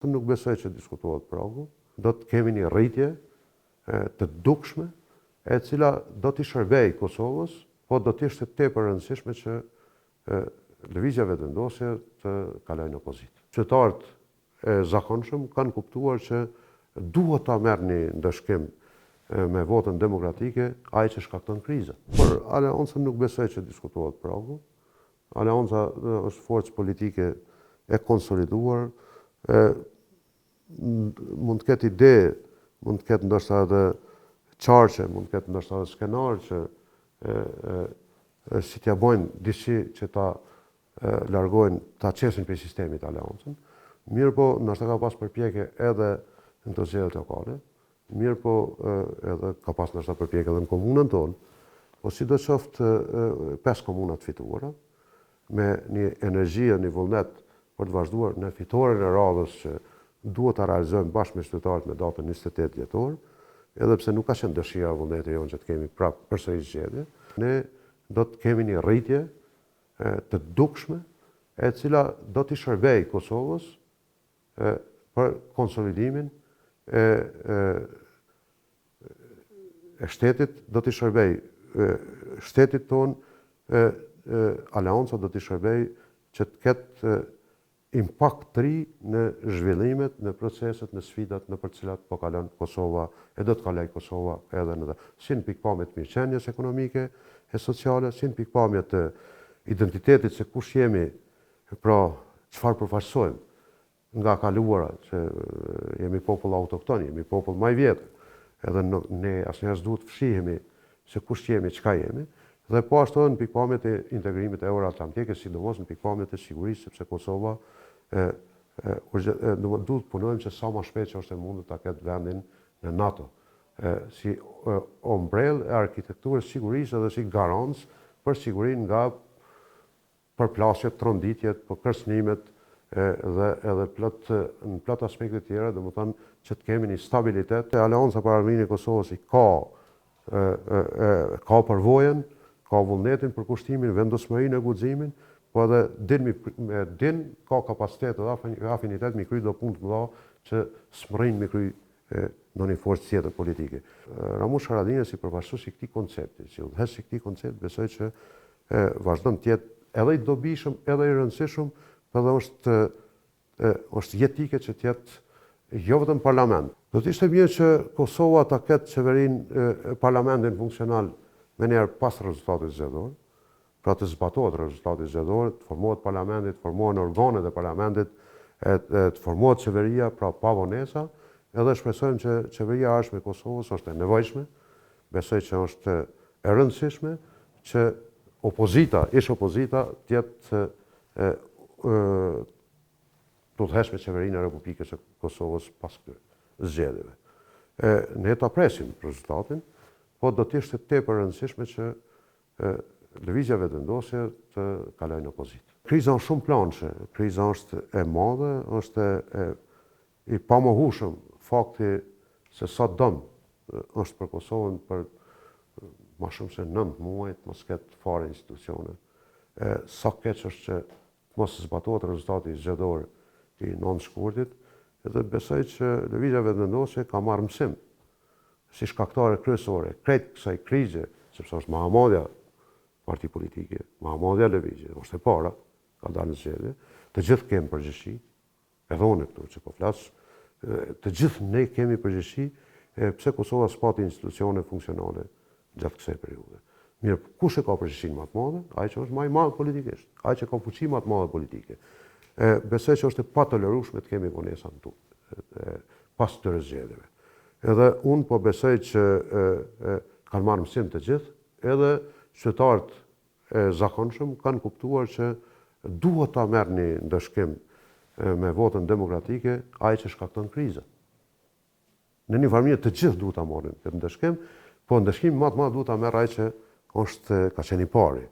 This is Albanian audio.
Nuk besoj që diskutohet pragu, do të kemi një rritje të dukshme, e cila do t'i shërbej Kosovës, po do t'ishte tepër rëndësishme që lëvizja vetëvendosje të kalojnë opozitë. Qytetarët e zakonshëm kanë kuptuar që duhet ta merrni ndëshkim me votën demokratike ai që shkakton krizën. Por Aleanca nuk besoj që diskutohet pragu. Aleanca është forcë politike e konsoliduar, mund të ketë ide, mund të ketë ndoshta edhe qarqe, mund të ketë ndoshta edhe skenar që si t'ja bojnë disi që ta largojnë, ta qesin prej sistemit Aleancën. Mirë po, ndoshta ka pas përpjekje edhe në të zgjedhjet lokale, mirë po edhe ka pas ndoshta përpjekje edhe në komunën tonë, po sidoqoftë 5 komuna të fituara, me një energji e një vullnet për të vazhduar në fitoren e radhës që duhet ta realizojmë bashkë me qytetarët me datën 28 dhjetor, edhe pse nuk ka qenë dëshira e vullnetit jonë që të kemi prapë përsëri zgjedhje, ne do të kemi një rritje të dukshme, e cila do t'i shërbej Kosovës për konsolidimin e shtetit, do t'i shërbej shtetit tonë, Aleanca do t'i shërbej që të ketë impakt të ri në zhvillimet, në proceset, në sfidat në për cilat po kalon Kosova, e do të kaloj Kosova edhe në dhe. Si në pikpamje të mirëqenies ekonomike e sociale, si në pikpamje të identitetit se kush jemi, pra çfarë përfaqësojmë nga kaluara, që jemi popull autokton, jemi popull më i vjetër, edhe ne asnjëherë s'duhet të fshihemi se kush jemi, çka jemi. Dhe po ashtu në pikpamjet e integrimit euroatlantike, sidomos në pikpamjet e sigurisë, sepse Kosova duhet të punojmë që sa më shpejt që është e mundur ta ketë vendin në NATO, si ombrellë e arkitekturës sigurisë edhe si garancë për sigurinë nga përplasjet, tronditjet, kërcënimet dhe edhe në plot aspekte tjera, domethënë që të kemi një stabilitet. Aleanca për Armiqin e Kosovës ka përvojën, ka vullnetin për kushtimin, vendosmërinë e guximin, po edhe din ka kapacitet dhe afinitet me kry do punë të mëdha që s'mërrin me kry në një forcë tjetër politike. Ramush Haradinaj si përfaqësues i këtij koncepti, si udhëheqës i këtij koncepti, besoj që vazhdon të jetë edhe i dobishëm, edhe i rëndësishëm, edhe është jetike që të jetë jo vetëm parlament. Do të ishte mirë që Kosova ta ketë qeverinë, parlamentin funksional me njerë pas rezultatit zgjedhor, pra të zbatohet rezultati zgjedhor, të formohet parlamentit, të formohen organet e parlamentit, të formohet qeveria, pra pa vonesa, edhe shpresojmë që qeveria ardhshme e Kosovës është e nevojshme, besoj që është e rëndësishme, që ish opozita të jetë të udhëheqë me qeverinë e Republikës së Kosovës pas zgjedhjeve. Ne ta presim rezultatin, po do të ishte tepër rëndësishme që lëvizja vetëvendosje të kalojnë opozitë. Kriza është shumë planëshe, kriza është e madhe, është i pamohueshëm fakti se sa dëm është për Kosovën për më shumë se 9 muaj të mos ketë fare institucione. Sa keq është që mos zbatohet rezultati zgjedhor i 9 shkurtit, edhe besoj që lëvizja vetëvendosje ka marrë mësim si shkaktare kryesore, krejt kësaj krize, sepse është Mahamadja parti politike, Mahamadja lëvizje, është e para, ka dalë në zgjedhje, të gjithë kemi përgjegjësi, edhe unë këtu që po flas, të gjithë ne kemi përgjegjësi pse Kosova s'pati institucione funksionale gjatë kësaj periudhe. Mirë, kush e ka përgjegjësinë më të madhe? Ai që është më i madh politikisht, ai që ka fuqi më të madhe politike. Besoj që është e patolerueshme të kemi vonesa këtu pas këtyre zgjedhjeve. Edhe unë po besoj që kanë marrë mësim të gjithë, edhe qytetarët e zakonshëm kanë kuptuar që duhet ta merrni ndëshkim me votën demokratike ai që shkakton krizën. Në një farë të gjithë duhet ta marrin këtë ndëshkim, po ndëshkimin më të madh duhet ta merr ai që ka qenë i pari.